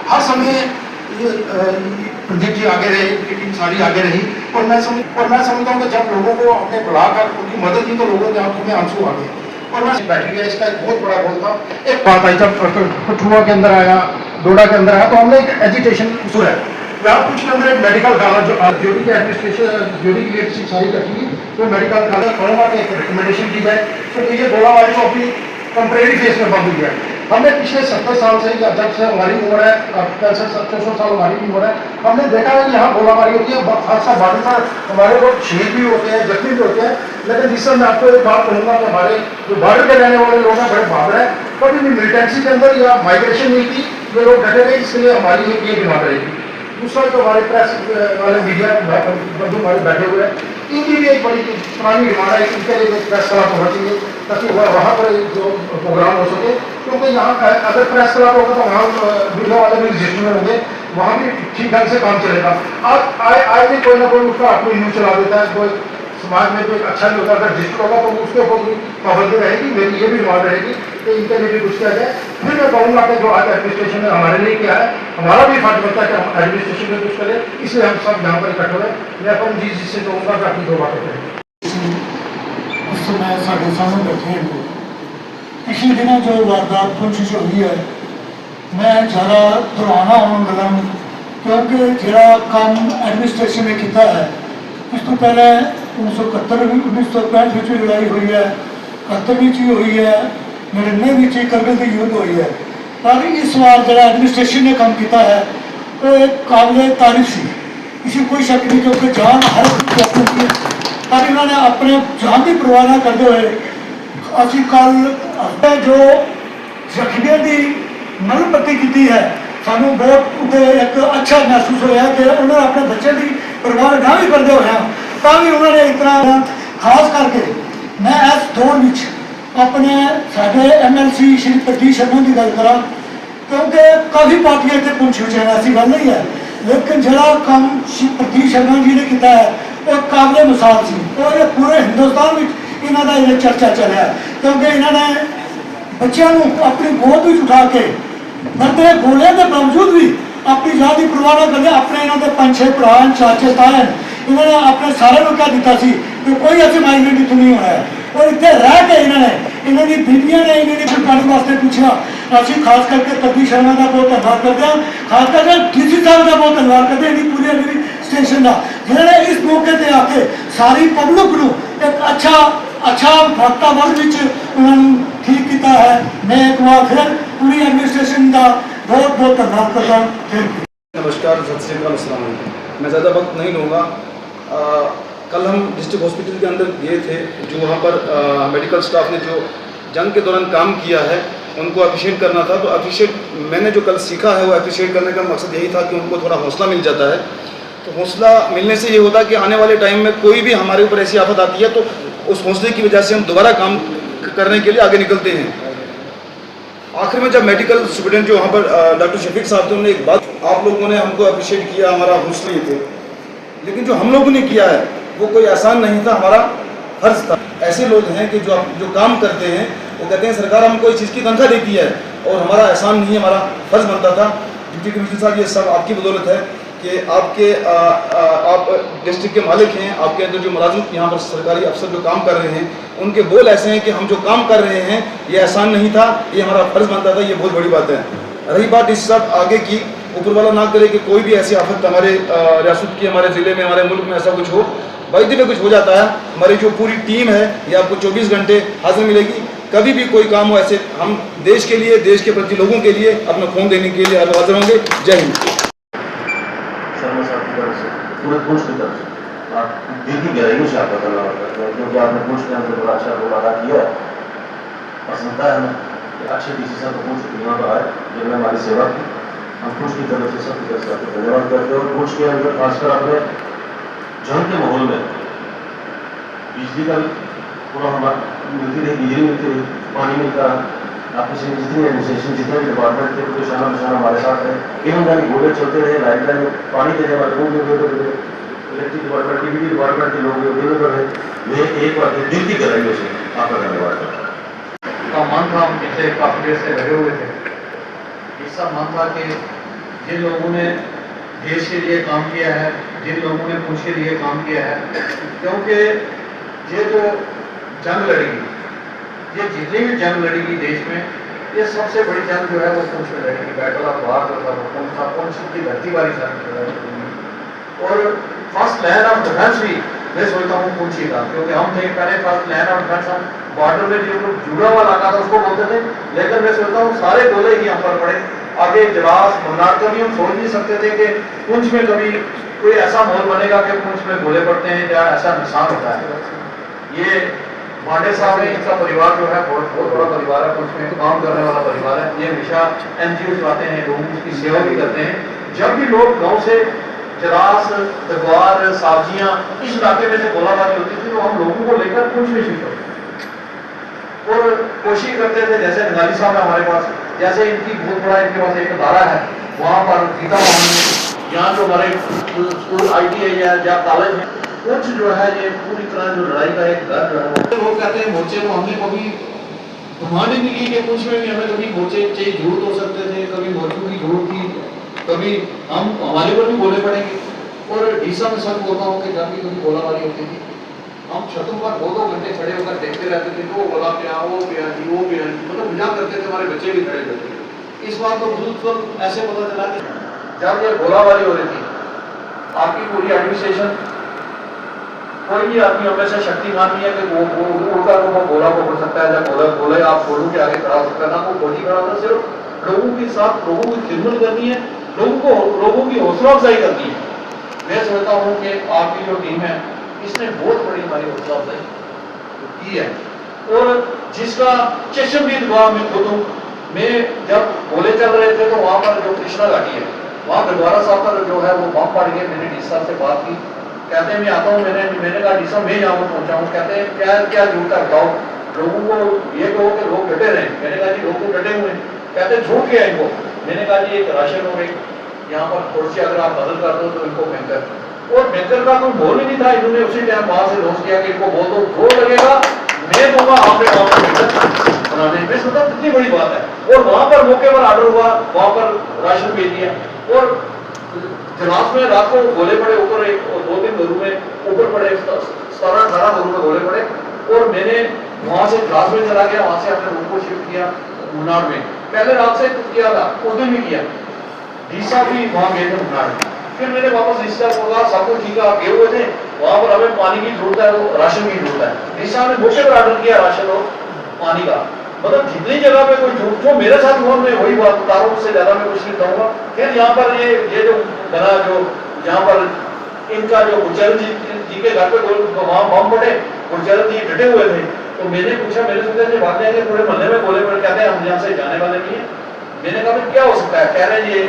हर समय ये प्रदीप जी आगे रहे, इनकी टीम सारी आगे रही। और मैं समझता हूँ कि जब लोगों को हमने बुलाकर उनकी मदद की तो लोगों के आंखों में आंसू आ गए। और मैं बैठ गया, इसका एक बहुत बड़ा रोल था। एक बात आई जब कठुआ के अंदर आया, डोडा के अंदर आया, तो हमने एक एजिटेशन शुरू है यहाँ कुछ के अंदर एक मेडिकल कॉलेज जो की एडमिनिस्ट्रेशन जो की लीडरशिप सारी रखी, तो मेडिकल कॉलेज कहूँगा कि एक रिकमेंडेशन की जाए तो ये गोलाबारी को अपनी कंप्रेरी फेस में बंद हो गया। हमने पिछले 70 साल से, जब से हमारी उम्र है, 65-70 साल हमारी भी उम्र है, हमने देखा है कि यहाँ गोलाबारी होती है। हादसा बारिश पर हमारे लोग शहीद भी होते हैं, जख्मी भी होते हैं। लेकिन जिससे मैं आपको एक बात कहूँगा कि हमारे जो बॉर्डर के रहने वाले लोग हैं बड़े बहादुर हैं। कभी भी मिलिटेंसी के अंदर या माइग्रेशन नहीं की, ये लोग डटे रहे, इसलिए हमारी ये डिमांड रहेगी। दूसरा जो हमारे प्रेस वाले मीडिया बंधु हमारे बैठे हुए हैं, इनकी भी एक बड़ी पुरानी डिमांड है, इनके लिए एक प्रेस क्लब होना चाहिए ताकि वहाँ पर जो प्रोग्राम हो सके। क्योंकि यहाँ अगर प्रेस क्लब होगा तो वहाँ मीडिया वाले भी रजिस्टर में होंगे, वहाँ भी ठीक ढंग से काम चलेगा। आज भी कोई ना कोई उसका अपनी न्यूज चला देता है, कोई समाज में कोई अच्छा नहीं होता। अगर रजिस्टर होगा तो उसके ऊपर भी पाबंदी रहेगी। मेरी ये भी डिमांड रहेगी कि इनके लिए भी कुछ किया जाए। फिर मैं कहूँगा कि जो आज एडमिनिस्ट्रेशन ने हमारे लिए किया है, हमारा भी फर्ज बनता है कि हम एडमिनिस्ट्रेशन में कुछ करें। इसलिए हम सब यहाँ पर इकट्ठे हुए। मैं अपन जी जिससे कहूँगा कि अपनी दो बातें करें। उस समय साढ़े सामने बैठे हैं पिछले दिनों जो वारदात पुंछ जो हुई है, मैं ज़्यादा पुराना होने लगा क्योंकि जरा काम एडमिनिस्ट्रेशन ने किया है। इस तो पहले 1965 में लड़ाई हुई है, 71 में हुई है, 99 में करगिल की युद्ध हुई है। पर इस बार जरा एडमिनिस्ट्रेशन ने काम किया है वो एक काबिल तारीफ सी, इसी कोई शक नहीं क्योंकि जान हर की पर इन्होंने अपने जान की परवाह न करते हुए अभी कल जो जख्मियों की मरम्मती की है, सानू बहुत एक अच्छा महसूस होया कि उन्होंने अपने बच्चे की परवाह ना भी करते हुए भी उन्होंने इतना खास करके मैं इस दौर में अपने साढ़े MLC श्री प्रदीप शर्मा की गल करा क्योंकि काफ़ी पार्टियां इतने पहुंची हुई हैं, ऐसी गल नहीं है। लेकिन जरा काम प्रदीप शर्मा जी ने किया है वो काबिल मिसाल सी और ये पूरे हिंदुस्तान में इन्हों का ये चर्चा चलिया क्योंकि इन्होंने बच्चों अपनी गोद में उठा के बंदे गोलियों के बावजूद भी अपनी जान की परवाह न करते अपने इन्होंने 5-6 भरा चाचे ताए इन्होंने अपने सारे को क्या दिता सी कि कोई ऐसी माइग्रेंट इतनी नहीं होना है। और इतने रह के इन्होंने बीबियां ने इन्होंने फुलकाने वास्ते पूछा। असं खास करके प्रदीप शर्मा का बहुत धन्यवाद करते हैं, खास करके DC साहब का बहुत धन्यवाद करते हैं पूरी एडमिनिस्ट्रेशन का जिन्होंने इस मौके पर आके सारी पब्लिक को एक अच्छा वातावरण उन्होंने ठीक किया है। मैं एक बार फिर पूरी एडमिनिस्ट्रेशन का बहुत बहुत धन्यवाद करता हूँ। नमस्कार, सत श्री अकाल, अस्सलाम वालेकुम। मैं ज़्यादा वक्त नहीं लूँगा। कल हम डिस्ट्रिक्ट हॉस्पिटल के अंदर गए थे, जो वहाँ पर मेडिकल स्टाफ ने जो जंग के दौरान काम किया है उनको अप्रिशिएट करना था। तो अप्रिशिएट मैंने जो कल सीखा है वो अप्रिशिएट करने का मकसद यही था कि उनको थोड़ा हौसला मिल जाता है। तो हौसला मिलने से ये होता है कि आने वाले टाइम में कोई भी हमारे ऊपर ऐसी आफत आती है तो उस हौसले की वजह से हम दोबारा काम करने के लिए आगे निकलते हैं। आखिर में जब मेडिकल स्टूडेंट जो वहाँ पर डॉक्टर शफीक साहब थे, उन्होंने एक बात आप लोगों ने हमको अप्रिशिएट किया, हमारा हौसले थे, लेकिन जो हम लोगों ने किया है वो कोई आसान नहीं था, हमारा फर्ज था। ऐसे लोग हैं कि जो काम करते हैं वो कहते हैं सरकार हमको इस चीज़ की तनख्वाह देती है और हमारा एहसान नहीं है, हमारा फर्ज बनता था। डिप्टी कमिश्नर साहब, ये सब आपकी बदौलत है कि आप डिस्ट्रिक्ट के मालिक हैं, आपके अंदर जो मुलाजिम यहाँ पर सरकारी अफसर जो काम कर रहे हैं उनके बोल ऐसे हैं कि हम जो काम कर रहे हैं ये एहसान नहीं था, ये हमारा फर्ज बनता था। ये बहुत बड़ी बात है। रही बात इस सब आगे की, ऊपर वाला ना करे कि कोई भी ऐसी आफत हमारे रियासत की, हमारे ज़िले में, हमारे मुल्क में ऐसा कुछ हो, वैद्य में कुछ हो जाता है, हमारी जो पूरी टीम है ये आपको 24 घंटे हाजिर मिलेगी। कभी भी कोई काम हो ऐसे हम देश के लिए, देश के प्रति लोगों के लिए अपना खून देने के लिए हाजिर होंगे। जय हिंद। शर्मा साहब की तरफ से, पूरे कोच की तरफ से आप दिल की गहराइयों से आपका धन्यवाद करते हैं क्योंकि आपने कोच के अंदर बड़ा अच्छा रोल अदा किया है। पसंद है हमें कि अच्छे DC साहब को कोच यहाँ पर आए जिन्होंने हमारी सेवा की। हम कोच की तरफ से सबकी तरफ से आपको धन्यवाद करते हैं। और कोच के अंदर खासकर आपने जंग के माहौल में बिजली का पूरा हमारा मिलती रही, बिजली मिलती रही, पानी मिलता रहा। आपके से जितनी एडमिनिस्ट्रेशन जितने भी डिपार्टमेंट थे तो शाना बशाना हमारे साथ रहे। इवन जानी गोले चलते रहे, लाइट लाइन पानी देने वाले लोग भी होते थे, इलेक्ट्रिक डिपार्टमेंट की, बिजली डिपार्टमेंट के लोग भी होते रहे। मैं एक बार दिल की गहराइयों से आपका धन्यवाद करता हूँ। का मन था, हम पिछले काफ़ी देर से लगे हुए थे। इसका मन था कि जिन लोगों ने देश के लिए काम किया है, जिन लोगों ने पुंछ के लिए काम किया है, क्योंकि ये जो जंग लड़ेगी, ये जितनी भी जंग लड़ेगी देश में, ये सबसे बड़ी जंग जो है वो पुंछ में लड़ेगी। बैटल ऑफ वार जो था वो पुंछ की धरती वाली जंग जो है। और फर्स्ट लाइन ऑफ डिफेंस भी मैं सोचता हूँ पुंछ ही था, क्योंकि हम थे पहले फर्स्ट लाइन ऑफ डिफेंस, हम बॉर्डर में जो जुड़ा हुआ इलाका था उसको बोलते थे, लेकिन मैं सोचता हूँ सारे गोले ही यहाँ पर पड़े। आगे जलास मुन्नार कभी हम सोच नहीं सकते थे कि पुंछ में कभी कोई ऐसा माहौल बनेगा कि पुंछ में गोले पड़ते हैं या ऐसा नुकसान होता है। ये मांडे साहब है, इनका परिवार जो है बहुत बड़ा परिवार है, पुंछ में काम करने वाला परिवार है। ये हमेशा NGO चलाते हैं, लोगों की सेवा भी करते हैं। जब भी लोग गाँव से जरास, दरबार, सब्जियां इस इलाके में से गोलाबारी होती थी, तो हम लोगों को लेकर पुंछ में शिफ्ट होते और कोशिश करते थे। जैसे नगाली साहब है हमारे पास, जैसे इनकी बहुत बड़ा इनके पास एक अदारा है, वहाँ पर गीता भवन में, यहाँ जो हमारे स्कूल ITI है या कॉलेज है, पुंछ जो है ये पूरी तरह जो लड़ाई का एक घर जो है। लोग कहते हैं मोर्चे को हमने कभी घुमाने नहीं की कि पुंछ में भी हमें कभी मोर्चे चाहिए जरूरत हो सकते थे, कभी मोर्चों की जरूरत थी, कभी हम हमारे पर भी गोले पड़ेंगे। और डीसा में सच बोलता हूँ कि जब भी कभी गोलाबारी होती थी, हम छतों पर 2-2 घंटे खड़े होकर देखते रहते थे, वो गोला पे वो पे जी, वो पे मतलब मजाक करते थे, हमारे बच्चे भी खड़े रहते थे। इस बात को बिल्कुल ऐसे पता चला कि जब ये गोलाबारी हो रही थी, आपकी पूरी एडमिनिस्ट्रेशन, कोई भी आदमी हमें से शक्तिमान नहीं है कि वो उड़कर वो गोला को पड़ सकता है या गोले आप गोलों के आगे खड़ा हो सकता है, ना वो फौजी खड़ा होता, सिर्फ लोगों के साथ लोगों की खिदमत करनी है, लोगों की हौसला अफजाई करनी है। मैं सोचता हूँ कि आपकी जो टीम है, इसने बहुत बड़ी हमारी हौसला अफजाई की है। और जिसका चश्मदीद गवाह मैं खुद हूँ। मैं जब गोले चल रहे थे तो वहाँ पर जो कृष्णा घाटी है, वहाँ गुरुद्वारा साहब पर जो है वो बम पड़ गए। मैंने डी साहब से बात की, कहते हैं मैं आता हूँ, मैंने कहा डी साहब मैं यहाँ पर पहुँचा हूँ, कहते हैं क्या क्या जरूरत है बताओ, लोगों को ये कहो कि लोग डटे रहे। मैंने कहा जी लोग तो डटे हुए हैं, कहते झूठ क्या इनको। मैंने कहा जी एक राशन हो गई, यहाँ पर थोड़ी सी अगर आप बदल कर दो तो इनको बैंकर, और बैंकर का कोई बोल ही नहीं था। इन्होंने उसी टाइम वहां से लॉन्च किया कि इनको बोल दो जो लगेगा मैं दूंगा, आपने वहां पर बैंकर बनाने में मतलब कितनी बड़ी बात है। और वहां पर मौके पर ऑर्डर हुआ, वहां पर राशन भेज दिया। और जलास में रात को गोले पड़े ऊपर, एक 2-3 घरों में ऊपर पड़े, 17-18 घरों में गोले पड़े। और मैंने वहां से जलास में चला गया, वहां से अपने रूम को शिफ्ट किया मुन्नार में। पहले रात से किया था, उस दिन भी किया, डीसा भी वहां गए थे मुन्नार। फिर मैंने वापस डीसा को बोला सब कुछ ठीक है, आप गए हुए थे, वहां पर हमें पानी की जरूरत है, वो राशन की जरूरत है। डीसा ने मौके पर ऑर्डर किया राशन और पानी का। मतलब जितनी जगह पे कोई झूठ जो मेरे साथ हुआ मैं वही बात बता रहा हूँ, उससे ज्यादा मैं कुछ नहीं कहूँगा। फिर यहाँ पर ये जो बना, जो यहाँ पर इनका जो गुरचरण जी के घर पे वहां बम पड़े, गुरचरण जी डटे हुए थे। तो मैंने पूछा, मेरे सोचा भाग जाएंगे, पूरे मोहल्ले में गोले पड़े, कहते हैं हम यहाँ से जाने वाले नहीं है। मैंने कहा क्या हो सकता है, कह रहे हैं ये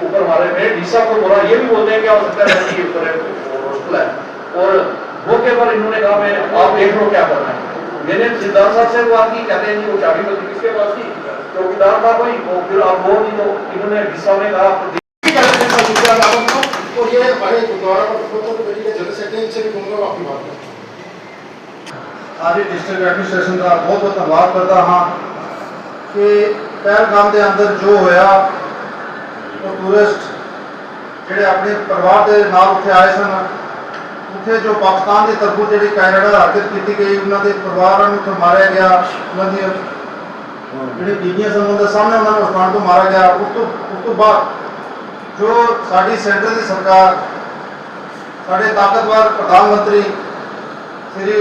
ऊपर हमारे मेरे डीसा को बोला, ये भी बोलते हैं क्या हो सकता है, ये ऊपर हॉस्टल है। और मौके पर इन्होंने कहा मैं आप देख लो क्या करना है। मैंने सिद्धार्थ साहब से बात की, कहते हैं जी वो चाबी बल्कि किसके पास थी, चौकीदार था कोई, वो फिर आप वो नहीं, तो इन्होंने डीसा में कहा और ये हमारे गुरुद्वारा जनरल सेक्रेटरी से भी कहूँगा आपकी बात है। सारी डिस्ट्रिक्ट एडमिनिस्ट्रेशन का बहुत बहुत धन्यवाद करता हाँ कि पहलगाम के अंदर जो होया तो टूरिस्ट ਜਿਹੜੇ अपने परिवार के नाल उत्थे आए सन, उत्थे जो पाकिस्तान की तरफों जी कैनेडा हरकत की गई, उन्होंने परिवारों को उत्थे मारा गया, उन्होंने जी बीबियां सन उनके सामने उन्होंने उठाण को मारा गया। उस तो बाद जो साड़ी सेंटर की सरकार, साढ़े ताकतवर प्रधानमंत्री श्री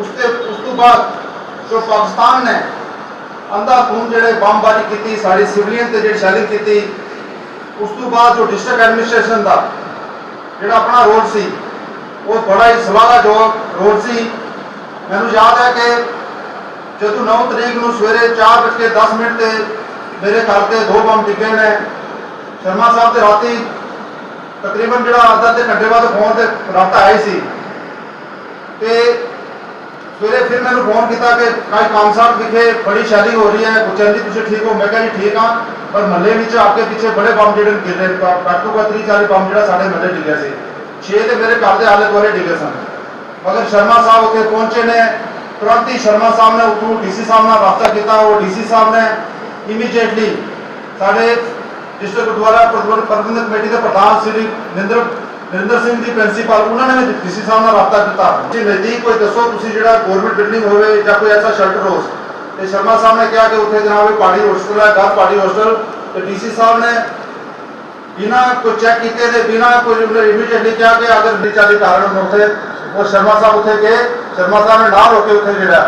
उस तो बाद जो पाकिस्तान ने अंधाधुंध जो बमबारी की सारी सिविलियन से जी शैलिंग की, उस तो बाद जो डिस्ट्रिक्ट एडमिनिस्ट्रेशन का जो अपना रोल सी वो बड़ा ही सलाहजोग रोल सी। मैनू याद है कि जो 9 तरीक को सवेरे 4:10 से मेरे घर से 2 बम डिगे ने। शर्मा साहब के राती तकरीबन जो आधा घंटे बाद फोन से रात आई सी, सवेरे फिर मैंने फोन किया कि कई कामसार विखे बड़ी शैलिंग हो रही है, गुरचरण जी तुम ठीक हो? मैं कहा जी ठीक हाँ, पर महल्ले में आपके पीछे बड़े बम जो गिर रहे, घट तो 30-40 बम जो साढ़े महल्ले डिगे से, 6 तो मेरे घर के आले दुआले डिगे सन। मगर शर्मा साहब उत्थे पहुंचे ने, तुरंत ही शर्मा साहब ने उतों DC साहब ने रब्ता किया। वो DC साहब ने इमीजिएटली साढ़े डिस्ट्रिक्ट गुरुद्वारा प्रबंधक कमेटी के प्रधान श्री नਰਿੰਦਰ ਸਿੰਘ ਦੀ ਪ੍ਰਿੰਸੀਪਲ ਉਹਨਾਂ ਨੇ ਵੀ ਡੀਸੀ ਸਾਹਿਬ ਨਾਲ ਰਾਬਤਾ ਕੀਤਾ ਜੀ ਨਜ਼ਦੀਕ ਕੋਈ ਦੱਸੋ ਤੁਸੀਂ ਜਿਹੜਾ ਗਵਰਨਮੈਂਟ ਬਿਲਡਿੰਗ ਹੋਵੇ ਜਾਂ ਕੋਈ ਐਸਾ ਸ਼ੈਲਟਰ ਹਾਊਸ ਤੇ ਸ਼ਰਮਾ ਸਾਹਿਬ ਨੇ ਕਿਹਾ ਕਿ ਉੱਥੇ ਜਨਾਬ ਪਹਾੜੀ ਹੋਸਟਲ ਹੈ ਗਰ ਪਹਾੜੀ ਹੋਸਟਲ ਤੇ ਡੀਸੀ ਸਾਹਿਬ ਨੇ बिना कोई चेक किए थे बिना कोई इमीडिएटली क्या कि अगर बेचारे कारण उठे वो शर्मा साहब उठे गए शर्मा साहब ने ना रोके उठे जो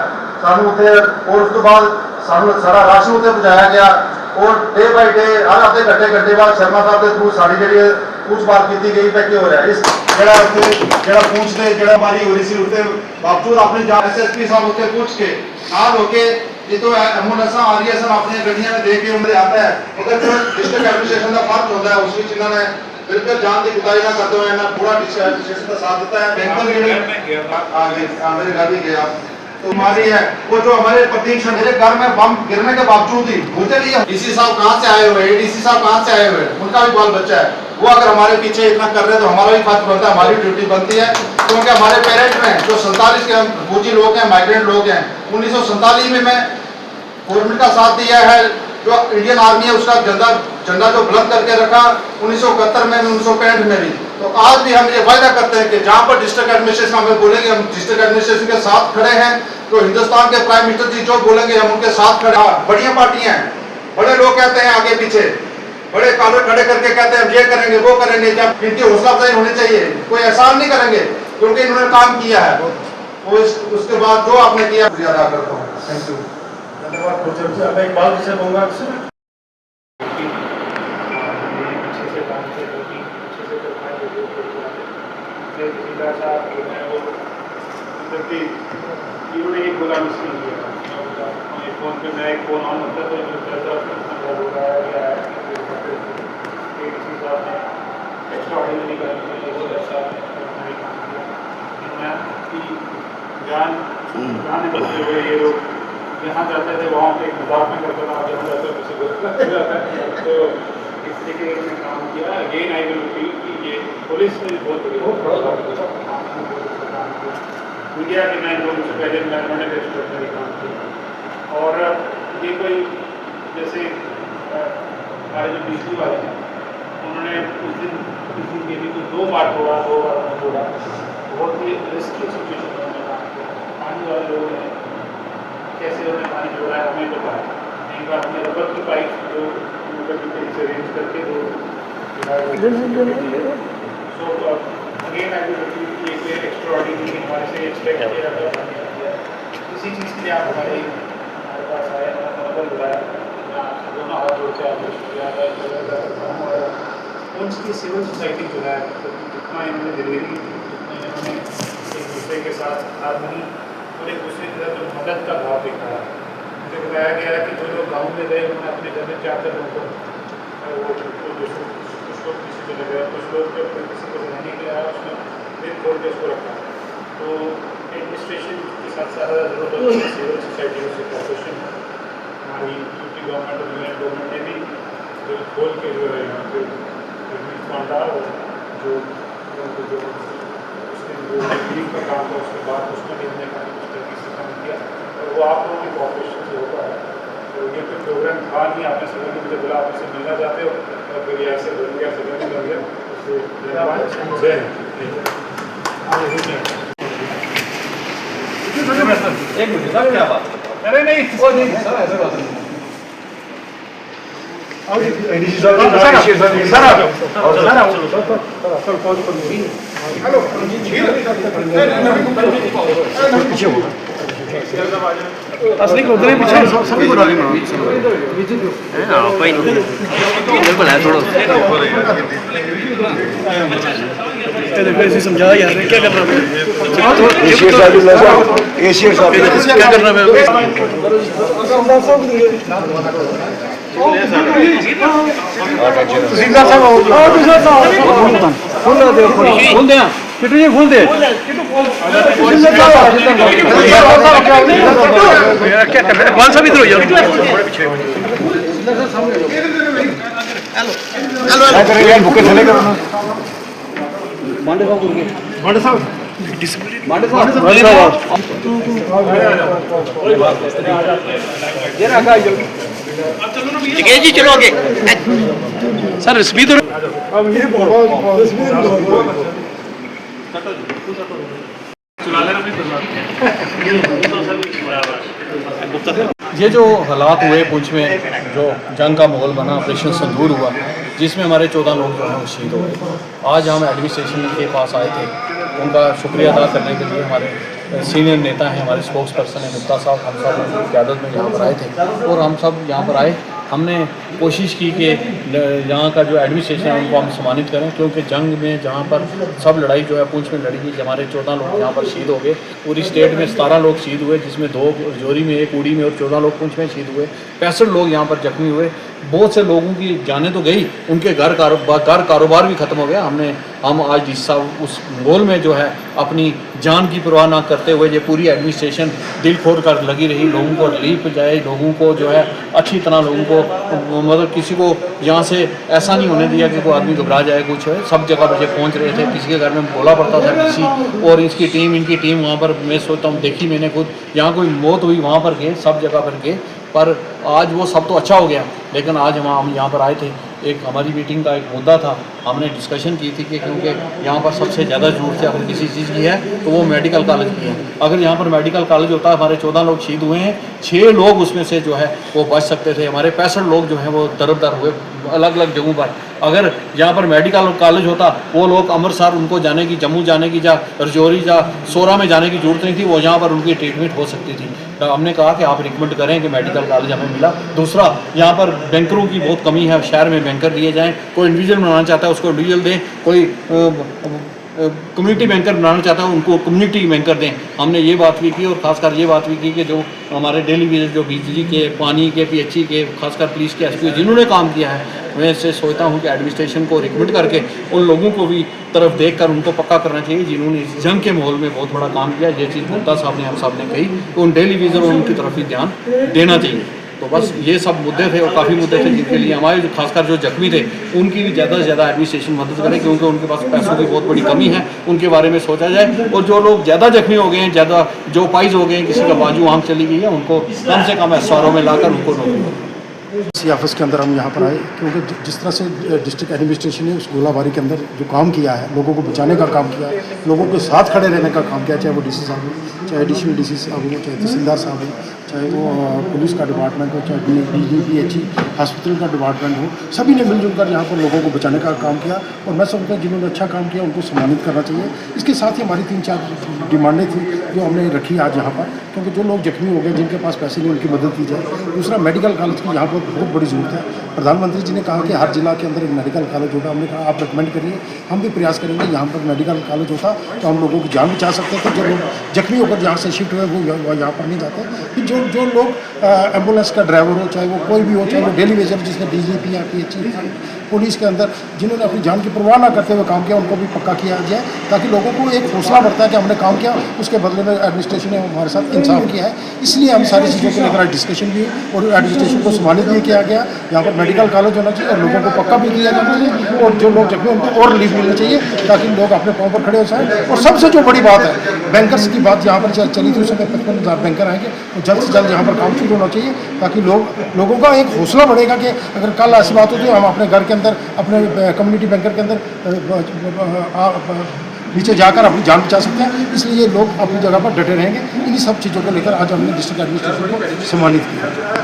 सानू उठे और उस तो बाद सानू सारा राशन उठे पहुँचाया गया और डे बाई डे हर आधे घंटे बाद शर्मा साहब के थ्रू साड़ी जी पूछताछ की गई कि हो रहा है इस जरा पूछते जरा मारी हो रही थी उसके बावजूद अपनी SSP साहब उत्ते पूछ के ना रोके ये तो एम्बुलेंस आ रही है सर अपनी गड्डियां में देख के उन्हें आता है अगर जो डिस्ट्रिक्ट एडमिनिस्ट्रेशन का फर्ज होता है उस विच इन्होंने बिल्कुल जान की कुताही ना करते हुए इन्होंने पूरा डिस्ट्रिक्ट एडमिनिस्ट्रेशन का साथ देता है बैंक मेरे घर भी गया तो हमारी है वो जो हमारे प्रतीक मेरे घर में बम गिरने के बावजूद ही मुझे लिए डीसी साहब कहाँ से आए हुए ADC साहब कहाँ से आए हुए उनका भी बाल बच्चा है वो अगर हमारे पीछे इतना कर रहे हैं तो हमारा भी फर्ज बनता है हमारी ड्यूटी बनती है क्योंकि हमारे पेरेंट्स में जो 47 के फौजी लोग हैं माइग्रेंट लोग हैं 1947 में मैं गवर्नमेंट का साथ दिया है जो इंडियन आर्मी है उसका झंडा जो बुलंद करके रखा 1971 में 1965 में भी तो आज भी हम ये वायदा करते हैं कि जहाँ पर डिस्ट्रिक्ट एडमिनिस्ट्रेशन हमें बोलेंगे हम डिस्ट्रिक्ट एडमिनिस्ट्रेशन के साथ खड़े हैं तो हिंदुस्तान के प्राइम मिनिस्टर जी जो बोलेंगे हम उनके साथ खड़े हैं बढ़िया पार्टियां हैं बड़े लोग कहते हैं आगे पीछे बड़े कालर खड़े करके कहते हैं हम ये करेंगे वो करेंगे जब इनकी हौसला अफजाई होनी चाहिए कोई एहसान नहीं करेंगे क्योंकि इन्होंने काम किया है वो उसके बाद जो आपने किया अदा करता हूँ थैंक यू धन्यवाद मैं एक बात से कहूँगा आपसे अच्छे से काम से अच्छे से कर पाएंगे जो सीधा सा मतलब कि इन्होंने एक बोला मुश्किल किया फ़ोन पे मैं एक फ़ोन ऑन होता तो मतलब हो रहा है या किसी साहब ने एक्स्ट्रा ऑर्डिनरी करने के लिए बहुत अच्छा की जान जाने बचते हुए ये लोग जहाँ जाते थे वहाँ पे एक मजाक में करते थे जहाँ जाते हैं किसी को जाता है तो इस तरीके से काम किया अगेन आई विल रिपीट कि ये पुलिस ने बहुत मीडिया के मैं लोगों से पहले उन्होंने एक्स्ट्राऑर्डिनरी काम किया और ये कोई जैसे हमारे जो बिजली वाले हैं उन्होंने उस दिन किसी के भी कोई 2 बार तोड़ा बहुत ही रिस्की सिचुएशन में उन्होंने काम किया पानी वाले लोगों ने कैसे उन्होंने पानी जोड़ा है हमें पता है एक बार हमने रबर की पाइप जो से अरेंज करके दो सो अगेन आई विल एक एक्स्ट्राऑर्डिनरी हमारे से एक्सपेक्ट किया जाता है किसी चीज़ के लिए आप हमारे पास आए मनोबल बुलाया दोनों हाथ जोड़ के आपको शुक्रिया उनकी सिविल सोसाइटी जो है जितना इन्होंने दिलगी जितना इन्होंने एक दूसरे के साथ हाथ नहीं और एक दूसरे की तरफ जो मदद का भाव दिखाया मुझे बताया गया है कि जो लोग गाँव में गए उन्होंने अपने घर में 4 लोगों को वो कुछ लोग किसी को लगे कुछ लोग जब किसी को रहने के लिए आया उसने फिर खोल के उसको रखा तो एडमिनिस्ट्रेशन के साथ साथ जरूरत होती है सिविल सोसाइटी से कॉर्पोरेशन हमारी यूपी गवर्नमेंट और यूनियन गवर्नमेंट ने भी जो खोल के जो है यहाँ पे बांटा और जो उसके जो बिल्डिंग का काम था उसके बाद उसमें भी हमने कुछ तरीके से काम किया और वो आप लोगों की कॉर्पोरेशन से होता है तो ये कोई प्रोग्राम था नहीं आपने सभी ने मुझे बोला आप इससे मिलना चाहते हो और फिर ऐसे बन गया सभी ने कर दिया उससे एक मिनट सर क्या बात अरे नहीं वो नहीं सर ऐसे बात नहीं असली को उधर पीछे सभी को डाली हां कोई नहीं इधर को ला छोड़ो ये देखो इसे समझा यार क्या कर रहा है एशियर साहब क्या कर रहा है तहसीलदार साहब खोल दे किटू जी खोल दे क्या कर रहे कौन सा भी इधर हो जाओ बुके चले करो मांडे साहब मांडे साहब ये रखा जी चलो आगे सर रश्मि तो ये जो हालात हुए पुंछ में, जो जंग का माहौल बना, ऑपरेशन संदूर हुआ, जिसमें हमारे 14 लोग जो हैं वो शहीद हो गए। आज हम एडमिनिस्ट्रेशन के पास आए थे, उनका शुक्रिया अदा करने के लिए हमारे सीनियर नेता हैं, हमारे स्पोक्स पर्सन हैं गुप्ता साहब, हम सब उनकी क़यादत में यहाँ पर आए थे और हम सब यहाँ पर आए। हमने कोशिश की कि यहाँ का जो एडमिनिस्ट्रेशन है उनको हम सम्मानित करें, क्योंकि जंग में जहाँ पर सब लड़ाई जो है पुंछ में लड़ी गई, हमारे 14 लोग यहाँ पर शहीद हो गए। पूरी स्टेट में 17 लोग शहीद हुए, जिसमें 2 जोरी में, 1 उड़ी में और 14 लोग पुंछ में शहीद हुए। 65 लोग यहाँ पर जख्मी हुए। बहुत से लोगों की जानें तो गई, उनके घर कारोबार भी ख़त्म हो गया। हम आज इस उस माहौल में जो है अपनी जान की परवाह ना करते हुए ये पूरी एडमिनिस्ट्रेशन दिल खोल कर लगी रही, लोगों को रिलीफ जाए, लोगों को जो है अच्छी तरह लोगों को मतलब किसी को यहाँ से ऐसा नहीं होने दिया कि कोई आदमी घबरा जाए। कुछ है सब जगह बजे पहुँच रहे थे, किसी के घर में बोला पड़ता था किसी और इनकी टीम वहाँ पर, मैं सोचता हूँ देखी मैंने खुद, यहाँ कोई मौत हुई वहाँ पर गए, सब जगह पर गए। पर आज वो सब तो अच्छा हो गया, लेकिन आज हम यहाँ पर आए थे, एक हमारी मीटिंग का एक मुद्दा था, हमने डिस्कशन की थी कि क्योंकि यहाँ पर सबसे ज़्यादा जरूरत है अगर किसी चीज़ की है तो वो मेडिकल कॉलेज की है। अगर यहाँ पर मेडिकल कॉलेज होता, हमारे 14 लोग शहीद हुए हैं, 6 लोग उसमें से जो है वो बच सकते थे। हमारे 65 लोग जो हैं वो दरबदर हुए अलग अलग जगहों पर। अगर यहाँ पर मेडिकल कॉलेज होता, वो लोग अमृतसर उनको जाने की, जम्मू जाने की, या रजौरी या सोरा में जाने की जरूरत नहीं थी, वो यहाँ पर उनकी ट्रीटमेंट हो सकती थी। तो हमने कहा कि आप रिकमेंड करें कि मेडिकल कॉलेज हमें मिला। दूसरा, यहाँ पर बैंकरों की बहुत कमी है, शहर में बैंकर दिए जाएँ, कोई इंडिविजुअल बनाना चाहता है उसको इंडिविजुअल दें, कोई कम्युनिटी बैंकर बनाना चाहता है उनको कम्युनिटी बैंकर दें। हमने ये बात भी की और ख़ासकर ये बात भी की कि जो हमारे डेली बेसिस जो बिजली के, पानी के, पीएचई के, खासकर पुलिस के एसपी जिन्होंने काम किया है, मैं इससे सोचता हूँ कि एडमिनिस्ट्रेशन को रिकमेंड करके उन लोगों को भी तरफ देखकर उनको पक्का करना चाहिए जिन्होंने इस जंग के माहौल में बहुत बड़ा काम किया। ये चीज़ गुप्ता साहब ने, हम साहब ने कही, तो उन डेली बेसिस और उनकी तरफ भी ध्यान देना चाहिए। तो बस ये सब मुद्दे थे और काफ़ी मुद्दे थे जिनके लिए हमारे खासकर जो जख्मी थे उनकी भी ज़्यादा से ज़्यादा एडमिनिस्ट्रेशन मदद करे, क्योंकि उनके पास पैसों की बहुत बड़ी कमी है, उनके बारे में सोचा जाए। और जो लोग ज़्यादा जख्मी हो गए हैं, ज़्यादा जो पाइज हो गए हैं, किसी का बाजू आँख चली गई है, उनको कम से कम SRO में लाकर उनको नौकरी। इसी ऑफिस के अंदर हम यहाँ पर आए क्योंकि जिस तरह से डिस्ट्रिक्ट एडमिनिस्ट्रेशन ने उस गोलाबारी के अंदर जो काम किया है, लोगों को बचाने का काम किया, लोगों के साथ खड़े रहने का काम किया, चाहे वो DC साहब हो, चाहे एडिशनल DC साहब हो, चाहे तहसीलदार साहब हो, चाहे वो पुलिस का डिपार्टमेंट हो, चाहे DGPH हॉस्पिटल का डिपार्टमेंट हो, सभी ने मिलजुल कर यहाँ पर लोगों को बचाने का काम किया। और मैं समझता हूँ जिन्होंने अच्छा काम किया उनको सम्मानित करना चाहिए। इसके साथ ही हमारी 3-4 डिमांडें थी जो हमने रखी आज यहाँ पर, क्योंकि जो लोग जख्मी हो गए, जिनके पास पैसे नहीं, उनकी मदद की जाए। दूसरा, मेडिकल कॉलेज की यहाँ पर बहुत बड़ी ज़रूरत है। प्रधानमंत्री जी ने कहा कि हर जिला के अंदर एक मेडिकल कॉलेज होगा। हमने कहा आप रिकमेंड करिए, हम भी प्रयास करेंगे। यहाँ पर मेडिकल कॉलेज होता तो हम लोगों की जान बचा सकते थे। जो लोग जख्मी होकर यहाँ से शिफ्ट हुए वो यहाँ पर नहीं जाते। फिर जो लोग एम्बुलेंस का ड्राइवर हो, चाहे वो कोई भी हो, चाहे वो डेली वेजर जिसने DGP या PH पुलिस के अंदर जिन्होंने अपनी जान की परवाह ना करते हुए काम किया, उनको भी पक्का किया जाए, ताकि लोगों को एक हौसला बढ़ता है कि हमने काम किया, उसके बदले में एडमिनिस्ट्रेशन ने हमारे साथ इंसाफ किया है। इसलिए हम सारी चीज़ों को लेकर डिस्कशन भी और एडमिनिस्ट्रेशन को सम्मानित भी किया गया। यहाँ पर मेडिकल कॉलेज होना चाहिए और लोगों को पक्का भी किया जाना चाहिए, और जो लोग जख्मी उनको और रिलीफ मिलना चाहिए ताकि लोग अपने पाँव पर खड़े हो सकें। और सबसे जो बड़ी बात है, बैंकर्स की बात यहाँ पर चली थी, उस समय 55,000 बैंकर आएंगे, तो जल्द से जल्द यहाँ पर काम शुरू होना चाहिए, ताकि लोगों का एक हौसला बढ़ेगा कि अगर कल ऐसी बात होती है हम अपने घर के अंदर, अपने कम्युनिटी बैंकर के अंदर नीचे जाकर अपनी जान बचा सकते हैं। इसलिए लोग अपनी जगह पर डटे रहेंगे। इन्हीं सब चीज़ों को लेकर आज हमने डिस्ट्रिक्ट एडमिनिस्ट्रेशन को सम्मानित किया।